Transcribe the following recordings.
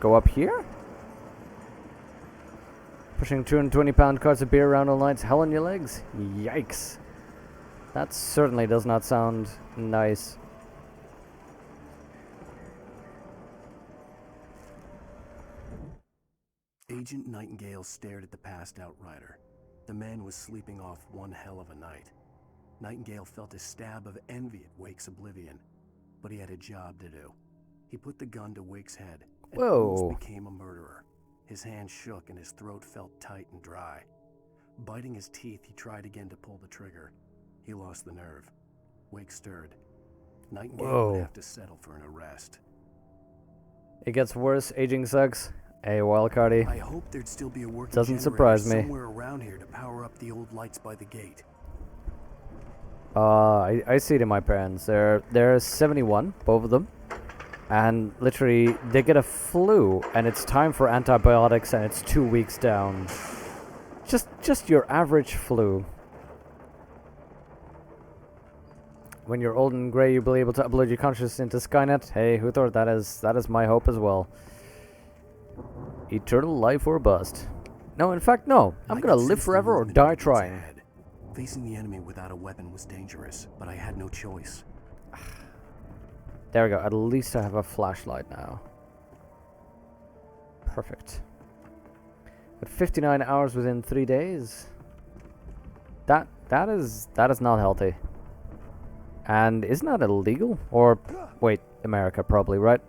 go up here? Pushing 220-pound carts of beer around all night, hell on your legs? Yikes. That certainly does not sound nice. Agent Nightingale stared at the passed out rider. The man was sleeping off one hell of a night. Nightingale felt a stab of envy at Wake's oblivion, but he had a job to do. He put the gun to Wake's head and almost became a murderer. His hand shook and his throat felt tight and dry. Biting his teeth, he tried again to pull the trigger. He lost the nerve. Wake stirred. Nightingale would have to settle for an arrest. It gets worse. Aging sucks. Hey, wildcardy. I hope there'd still be a working Doesn't generator surprise me. somewhere around here to power up the old lights by the gate. I see it in my parents. They're 71, both of them. And literally, they get a flu, and it's time for antibiotics, and it's 2 weeks down. Just your average flu. When you're old and grey, you'll be able to upload your consciousness into Skynet. Hey, who thought that is my hope as well. Eternal life or bust. No, in fact, no. I'm gonna live forever or die trying. Facing the enemy without a weapon was dangerous, but I had no choice. There we go. At least I have a flashlight now. Perfect. But 59 hours within 3 days. That is not healthy. And isn't that illegal? Or wait, America probably, right?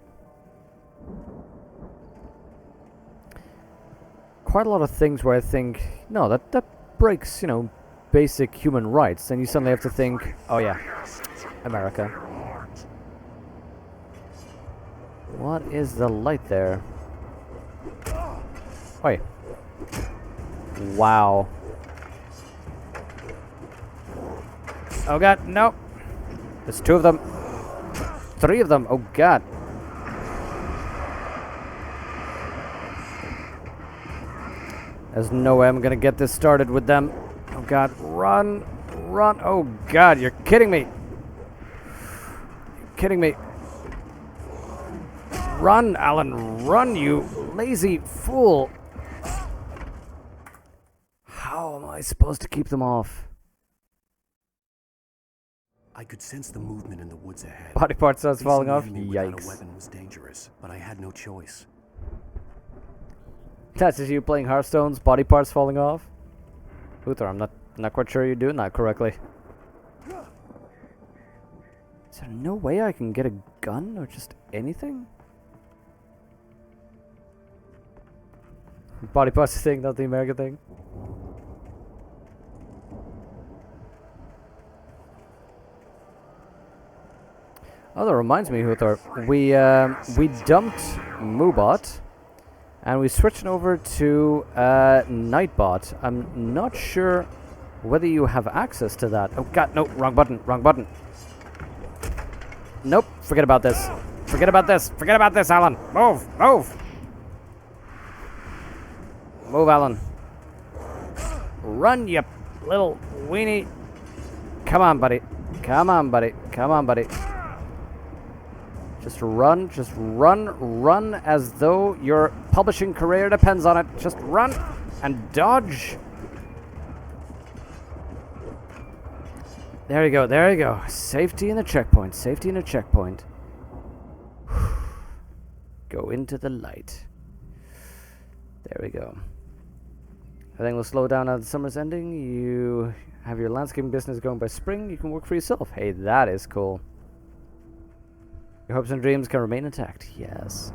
Quite a lot of things where I think, no, that breaks, you know, basic human rights. And you suddenly have to think, oh yeah, America. What is the light there? Wait. Wow. Oh god, no. There's 2 of them. 3 of them. Oh god. There's no way I'm gonna get this started with them. Oh god, run, run. Oh god, you're kidding me. You're kidding me. Run, Alan, run, you lazy fool. How am I supposed to keep them off? I could sense the movement in the woods ahead. Body part starts falling off. Without a Yikes. weapon was dangerous, but I had no choice. That's just you playing Hearthstone's body parts falling off. Uther, I'm not quite sure you're doing that correctly. Is there no way I can get a gun or just anything? Body parts thing, not the American thing. Oh, that reminds me, Uther. We dumped Moobot. And we switched over to Nightbot. I'm not sure whether you have access to that. Oh god, no, wrong button, wrong button. Nope, forget about this. Forget about this, forget about this, Alan. Move, move. Move, Alan. Run, you little weenie. Come on, buddy. Come on, buddy. Come on, buddy. Just run as though your publishing career depends on it. Just run and dodge. There you go, there you go. Safety in the checkpoint, safety in a checkpoint. Go into the light. There we go. Everything will slow down at the summer's ending. You have your landscaping business going by spring. You can work for yourself. Hey, that is cool. Your hopes and dreams can remain intact. Yes.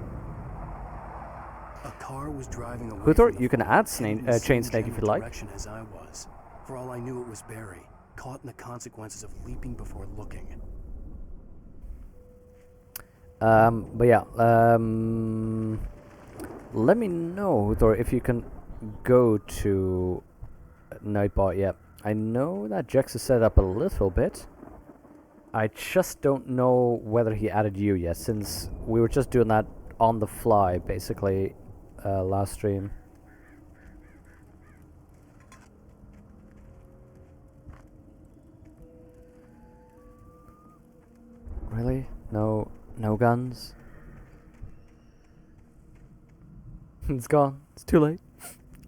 A car was driving away. Huthor, you can add Chain Snake if you'd like. As I was. For all I knew, it was Barry, caught in the consequences of leaping before looking. But yeah. Let me know, Huthor, if you can go to Nightbot. Yeah, I know that Jex is set up a little bit. I just don't know whether he added you yet, since we were just doing that on the fly, basically, last stream. Really? No guns? It's gone. It's too late.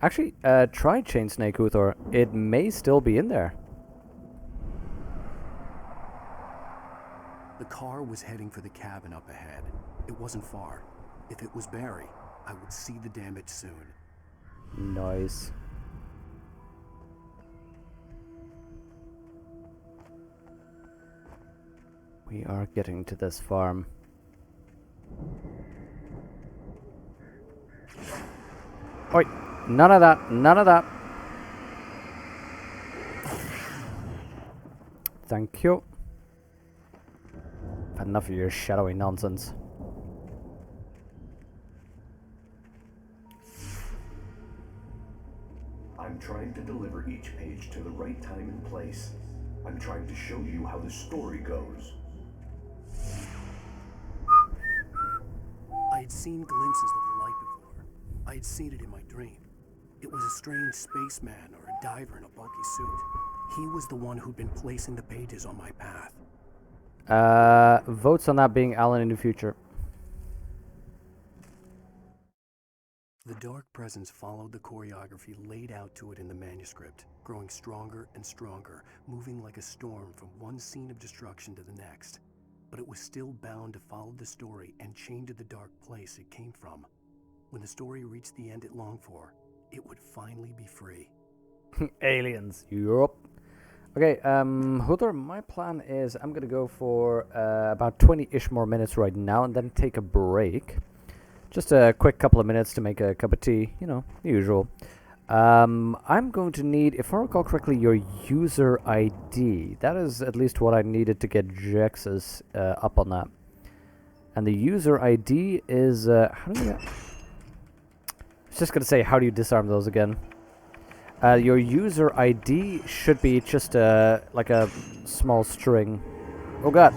Actually, try Chain Snake, Uthor. It may still be in there. The car was heading for the cabin up ahead. It wasn't far. If it was Barry, I would see the damage soon. Nice. We are getting to this farm. Oi! None of that! None of that! Thank you. I've had enough of your shadowy nonsense. I'm trying to deliver each page to the right time and place. I'm trying to show you how the story goes. I had seen glimpses of the light before. I had seen it in my dream. It was a strange spaceman or a diver in a bulky suit. He was the one who'd been placing the pages on my path. Votes on that being Alan in the future. The dark presence followed the choreography laid out to it in the manuscript, growing stronger and stronger, moving like a storm from one scene of destruction to the next. But it was still bound to follow the story and chained to the dark place it came from. When the story reached the end it longed for, it would finally be free. Aliens. Yup. Okay, Hooter, my plan is I'm gonna go for about 20-ish more minutes right now and then take a break. Just a quick couple of minutes to make a cup of tea, you know, the usual. I'm going to need, if I recall correctly, your user ID. That is at least what I needed to get Jex's up on that. And the user ID is, how do you... I was just going to say, how do you disarm those again? Your user ID should be just like a small string. Oh god.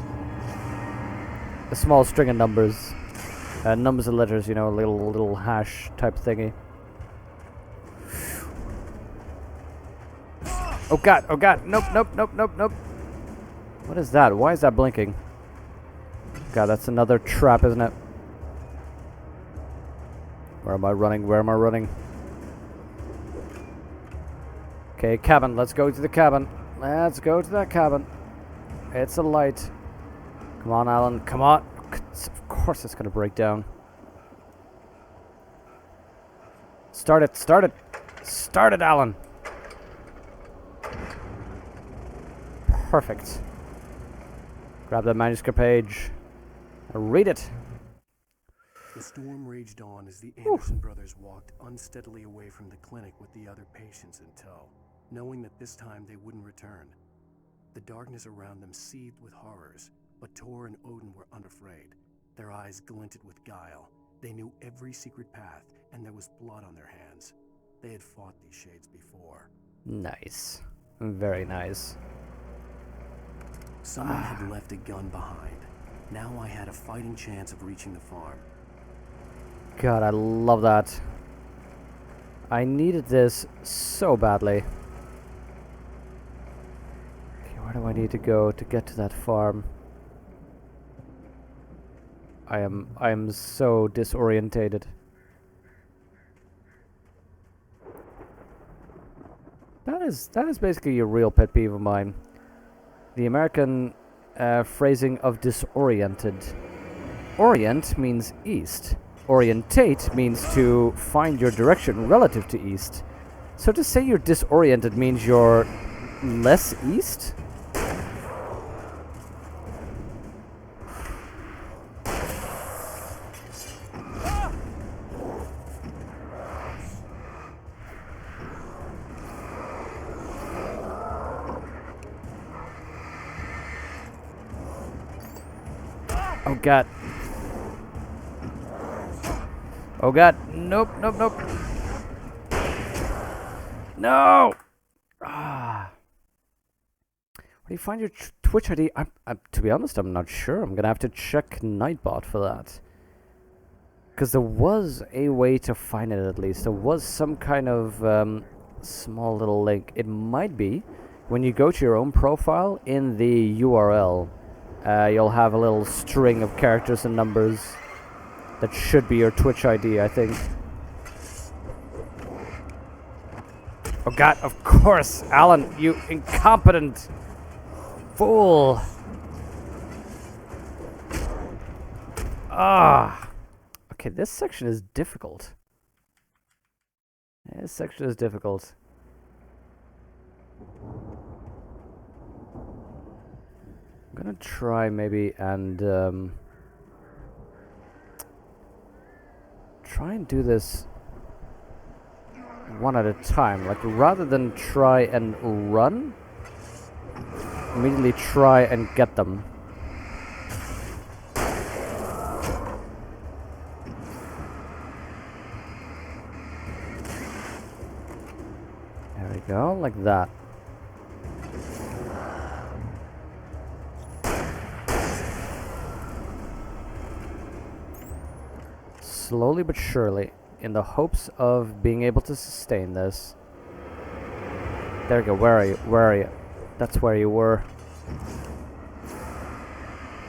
A small string of numbers. Numbers and letters, you know, a little hash type thingy. Oh god, oh god, nope, nope, nope, nope, nope. What is that? Why is that blinking? God, that's another trap, isn't it? Where am I running? Where am I running? Okay, cabin. Let's go to the cabin. Let's go to that cabin. It's a light. Come on, Alan. Come on. Of course it's going to break down. Start it. Start it. Start it, Alan. Perfect. Grab the manuscript page. Read it. The storm raged on as the Anderson brothers walked unsteadily away from the clinic with the other patients in tow, knowing that this time they wouldn't return. The darkness around them seethed with horrors, but Tor and Odin were unafraid. Their eyes glinted with guile. They knew every secret path, and there was blood on their hands. They had fought these shades before. Nice. Very nice. Someone had left a gun behind. Now I had a fighting chance of reaching the farm. God, I love that. I needed this so badly. Okay, where do I need to go to get to that farm? I am so disorientated. That is basically a real pet peeve of mine. The American phrasing of disoriented. Orient means east. Orientate means to find your direction relative to east. So to say you're disoriented means you're less east? Oh god. Oh god. Nope, nope, nope. No! Ah. Where do you find your Twitch ID? To be honest, I'm not sure. I'm gonna have to check Nightbot for that. Because there was a way to find it at least. There was some kind of small little link. It might be when you go to your own profile in the URL. You'll have a little string of characters and numbers that should be your Twitch ID, I think. God, of course, Alan, you incompetent fool. Ah. Okay, this section is difficult. This section is difficult. I'm gonna try maybe and try and do this one at a time. Like, rather than try and run, immediately try and get them. There we go, like that. Slowly but surely, in the hopes of being able to sustain this. There we go, where are you? Where are you? That's where you were.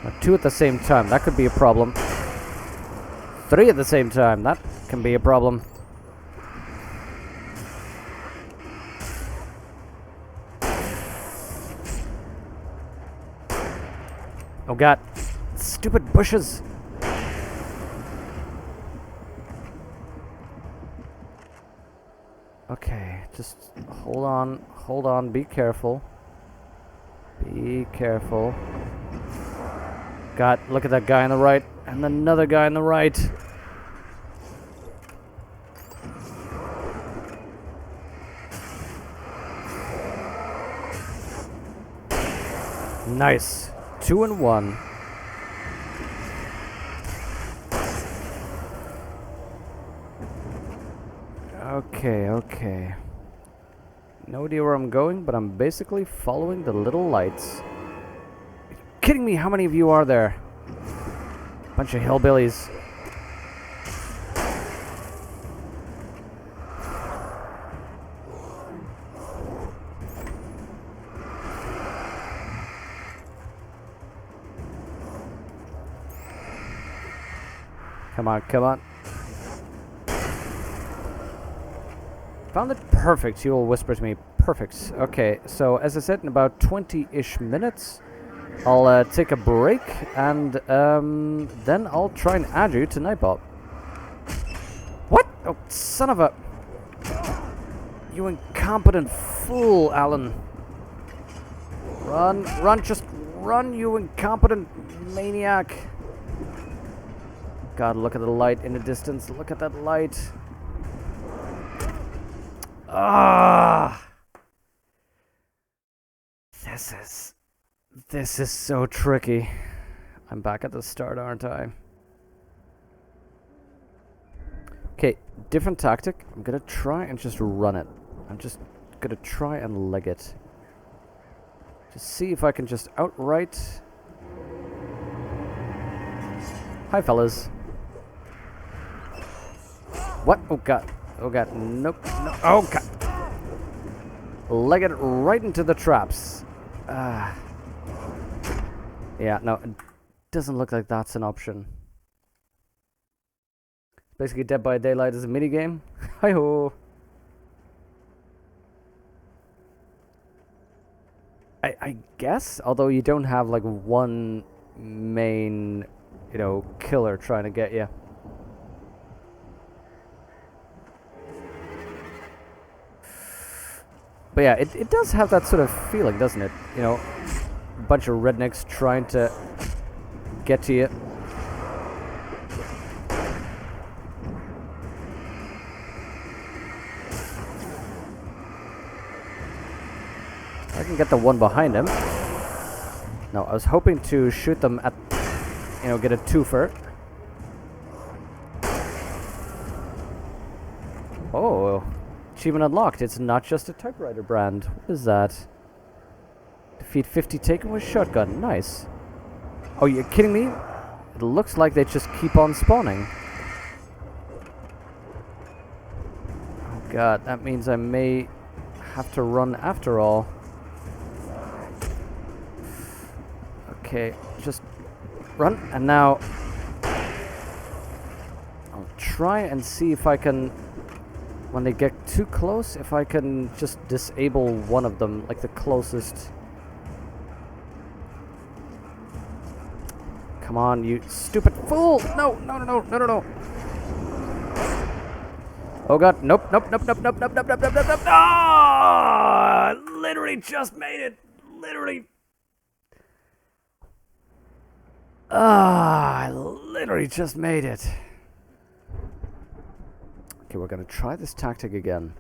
Now, 2 at the same time, that could be a problem. 3 at the same time, that can be a problem. Oh god, stupid bushes! Okay, just hold on, be careful. Be careful. God, look at that guy on the right, and another guy on the right. Nice. 2 and 1. Okay. No idea where I'm going, but I'm basically following the little lights. Are you kidding me? How many of you are there? Bunch of hillbillies. Come on. Found it perfect, you'll whisper to me. Perfect. Okay, so as I said, in about 20-ish minutes, I'll take a break, and then I'll try and add you to Nightbot. What? Oh, son of a... You incompetent fool, Alan. Run, just run, you incompetent maniac. God, look at the light in the distance. Look at that light. Ah! This is so tricky. I'm back at the start, aren't I? Okay, different tactic. I'm gonna try and just run it. I'm just gonna try and leg it. Just see if I can just outright... Hi, fellas. What? Oh, God. Oh, God. Nope. No. Oh, God. Leg it right into the traps. Yeah, no. It doesn't look like that's an option. Basically, Dead by Daylight is a minigame. Hi-ho. I guess, although you don't have, like, one main, you know, killer trying to get you. But yeah, it does have that sort of feeling, doesn't it? You know, a bunch of rednecks trying to get to you. I can get the one behind him. No, I was hoping to shoot them at, you know, get a twofer. Oh, achievement unlocked. It's not just a typewriter brand. What is that? Defeat 50 taken with shotgun. Nice. Oh, you're kidding me? It looks like they just keep on spawning. Oh god, that means I may have to run after all. Okay, just run, and now I'll try and see if I can when they get too close, if I can just disable one of them, like the closest. Come on, you stupid fool! No, no, no, no, no, no, no. Oh god, nope, nope, nope, nope, nope, nope, nope, nope, nope, nope, nope. Ah! Literally just made it. Literally. I literally just made it. Okay, we're gonna try this tactic again.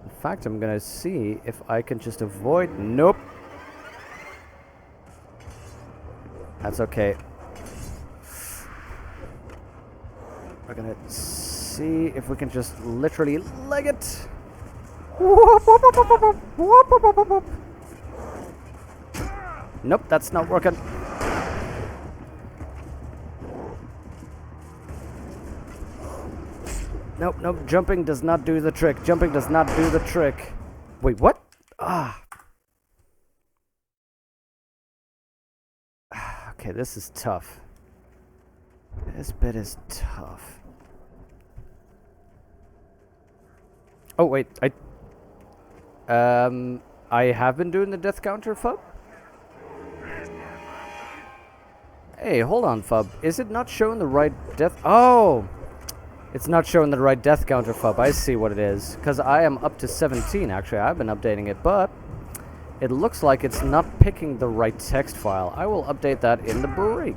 In fact, I'm gonna see if I can just avoid. Nope. That's okay. We're gonna see if we can just literally leg it. Nope, that's not working. Nope, nope, jumping does not do the trick. Jumping does not do the trick. Wait, what? Okay, this is tough. This bit is tough. Oh, wait, I have been doing the death counter, Fub? Hey, hold on, Fub. Is it not showing the right death? Oh! It's not showing the right death counter, Fub. I see what it is. Because I am up to 17, actually. I've been updating it, but it looks like it's not picking the right text file. I will update that in the break.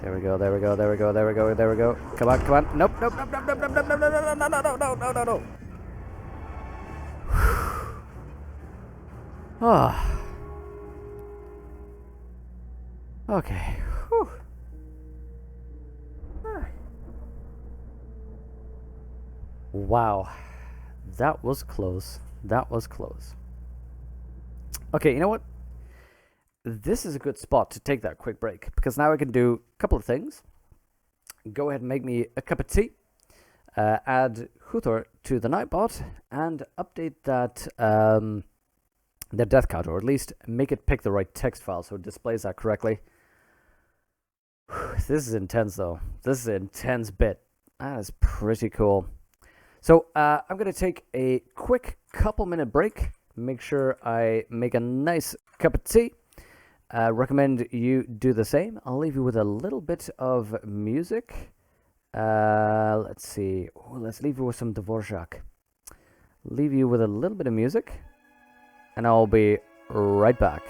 There we go, there we go, there we go, there we go, there we go. Come on, come on. Nope, nope, nope, nope, nope, nope, nope, nope, no, no, no, no, no, no, no, no. Ah. Okay. Whew. Wow. That was close. That was close. Okay, you know what? This is a good spot to take that quick break, because now I can do a couple of things. Go ahead and make me a cup of tea, add Huthor to the Nightbot, and update that the death count, or at least make it pick the right text file so it displays that correctly. This is intense, though. This is an intense bit. That is pretty cool. So I'm going to take a quick couple-minute break. Make sure I make a nice cup of tea. Recommend you do the same. I'll leave you with a little bit of music. Let's see. Ooh, let's leave you with some Dvorak. Leave you with a little bit of music, and I'll be right back.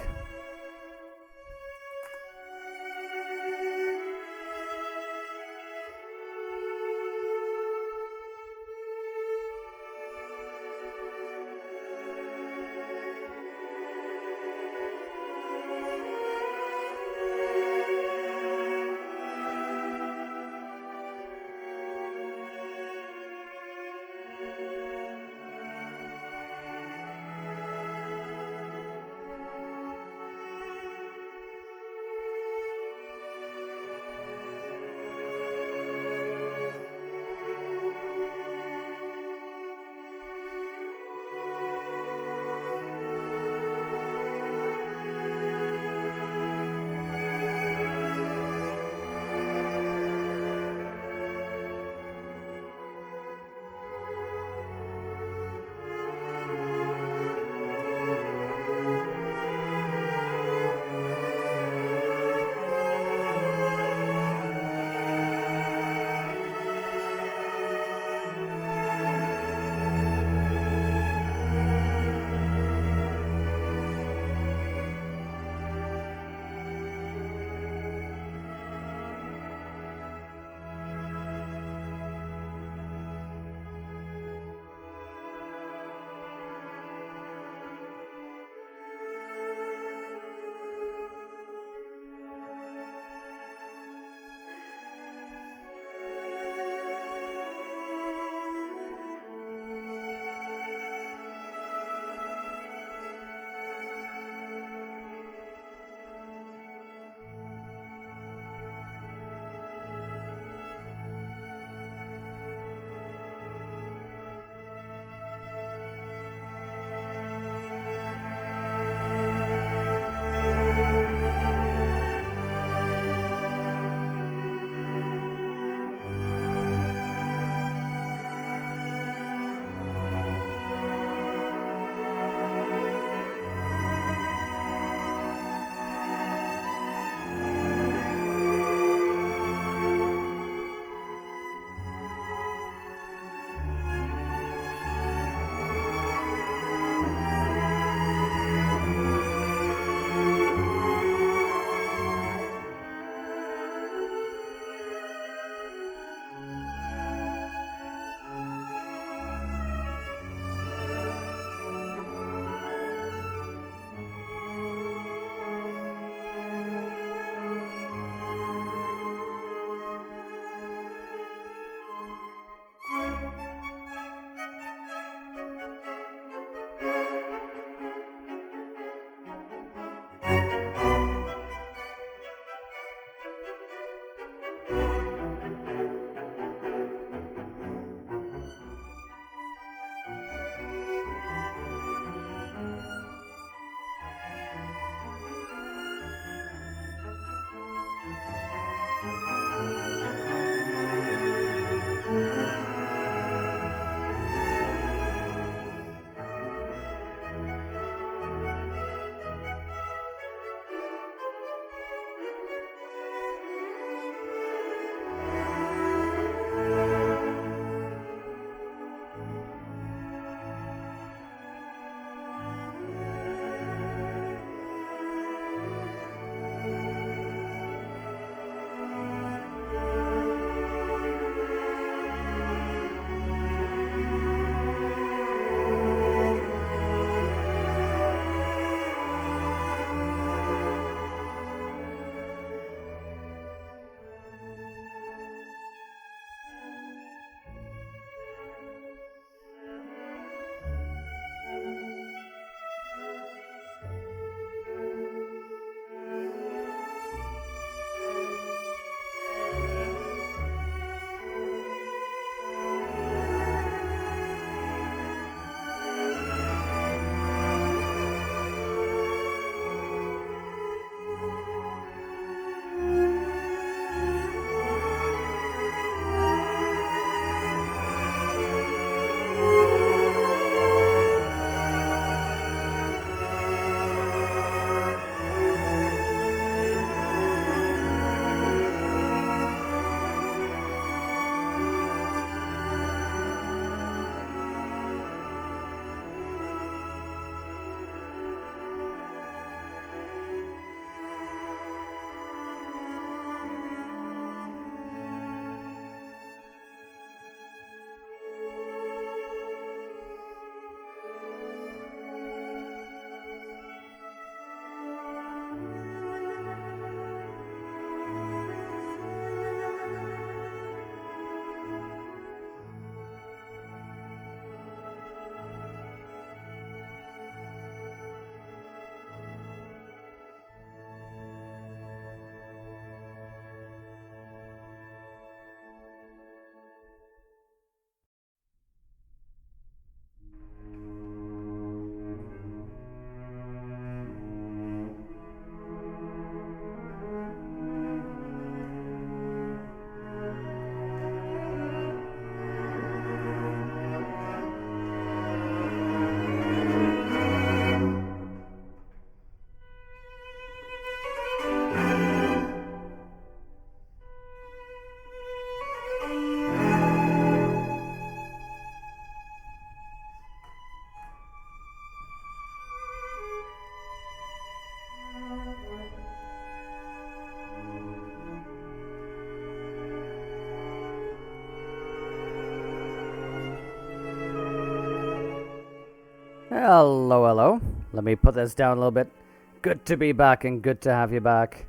Hello, hello. Let me put this down a little bit. Good to be back and good to have you back.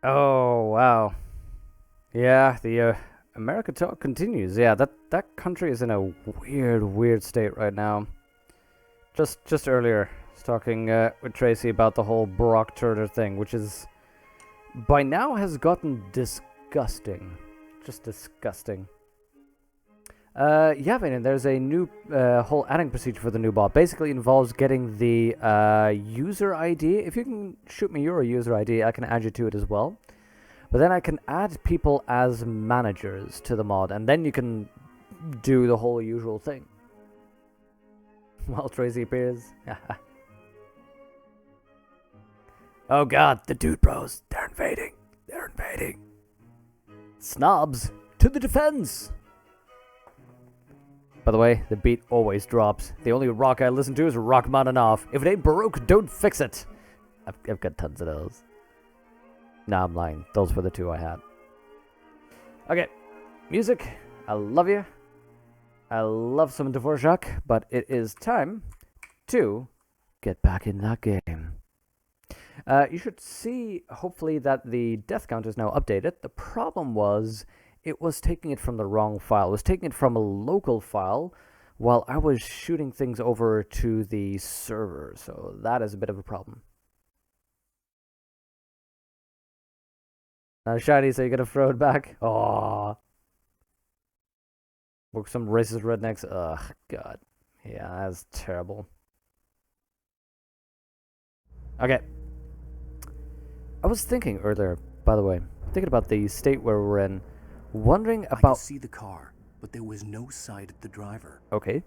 Oh, wow. Yeah, the America talk continues. Yeah, that country is in a weird state right now. Just earlier, I was talking with Tracy about the whole Brock Turner thing, which is by now has gotten disgusting. Just disgusting. Yeah, Vayne, there's a new whole adding procedure for the new bot. Basically involves getting the user ID. If you can shoot me your user ID, I can add you to it as well. But then I can add people as managers to the mod, and then you can do the whole usual thing. While Tracy appears. Oh god, the dude bros. They're invading. They're invading. Snobs, to the defense! By the way, the beat always drops. The only rock I listen to is Rachmaninoff. If it ain't Baroque, don't fix it. I've got tons of those. Nah, I'm lying. Those were the two I had. Okay, music. I love you. I love some Dvorak, but it is time to get back in that game. You should see, hopefully, that the death count is now updated. The problem was it was taking it from the wrong file. It was taking it from a local file while I was shooting things over to the server. So that is a bit of a problem. Now, Shiny, so you're gonna throw it back? Aww. Look, some racist rednecks. Ugh, God. Yeah, that's terrible. Okay. I was thinking earlier, by the way, thinking about the state where we're in, wondering about... I could see the car, but there was no sight of the driver. Okay.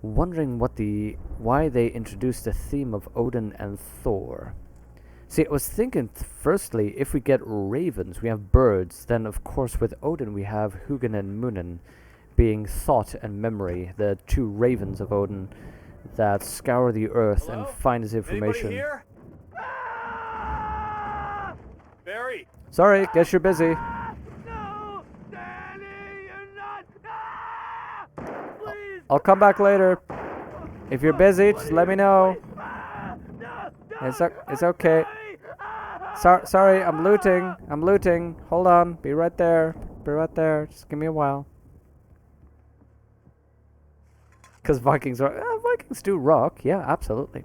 Wondering why they introduced the theme of Odin and Thor. See, I was thinking, firstly, if we get ravens, we have birds, then of course with Odin we have Hugin and Munin, being thought and memory, the two ravens of Odin that scour the earth and find his information. Anybody here? Barry! Sorry, guess you're busy. No! Danny, you're not! Please! I'll come back later. If you're busy, just let me know. It's okay. Sorry, I'm looting. I'm looting. Hold on. Be right there. Be right there. Just give me a while. Because Vikings do rock. Yeah, absolutely.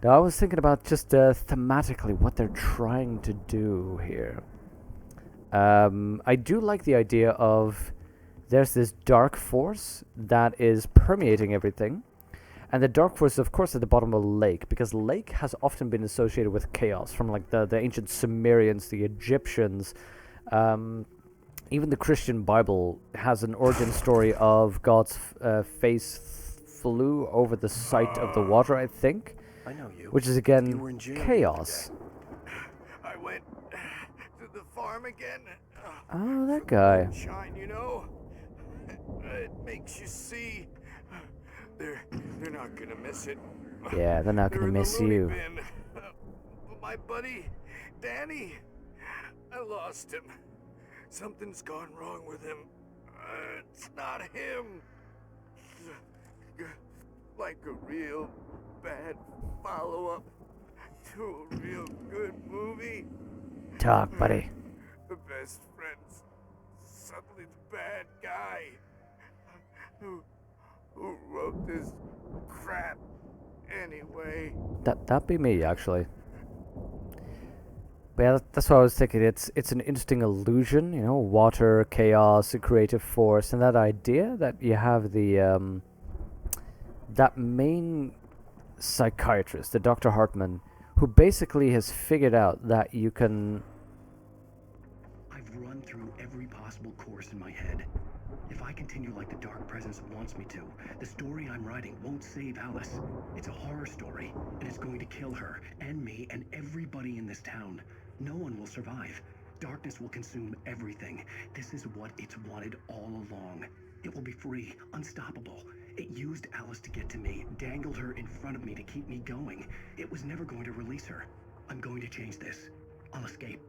Now, I was thinking about just thematically what they're trying to do here. I do like the idea of there's this dark force that is permeating everything. And the dark force is, of course, at the bottom of a lake, because lake has often been associated with chaos, from like the ancient Sumerians, the Egyptians. Even the Christian Bible has an origin story of God's face flew over the site of the water, I think. I know you. Which is, again, chaos. I went to the farm again. Oh, that guy. Shine, you know? It makes you see. They're not gonna miss it. Yeah, they're not gonna miss you. My buddy, Danny, I lost him. Something's gone wrong with him. It's not him. Like a real bad follow-up to a real good movie. Talk, buddy. The best friends, suddenly the bad guy. Who wrote this crap anyway? That'd be me, actually. But yeah, that's what I was thinking. It's an interesting illusion, you know, water, chaos, a creative force, and that idea that you have the that main psychiatrist, the Dr. Hartman, who basically has figured out that you can... I've run through every possible course in my head. If I continue like the Dark Presence wants me to, the story I'm writing won't save Alice. It's a horror story, and it's going to kill her, and me, and everybody in this town. No one will survive. Darkness will consume everything. This is what it's wanted all along. It will be free, unstoppable. It used Alice to get to me, dangled her in front of me to keep me going. It was never going to release her. I'm going to change this. I'll escape.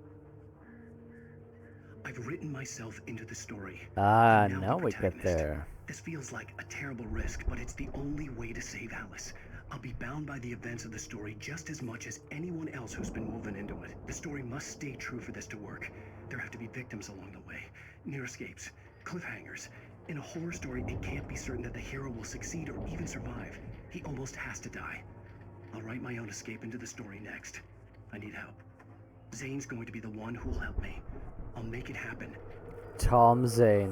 I've I've written myself into the story. Ah, I'm now the we get protagonist. there. This feels like a terrible risk, but it's the only way to save Alice. I'll be bound by the events of the story just as much as anyone else who's been woven into it. The story must stay true for this to work. There have to be victims along the way, near escapes, cliffhangers. In a horror story, it can't be certain that the hero will succeed or even survive. He almost has to die. I'll write my own escape into the story next. I need help. Zane's going to be the one who will help me. I'll make it happen. Tom Zane.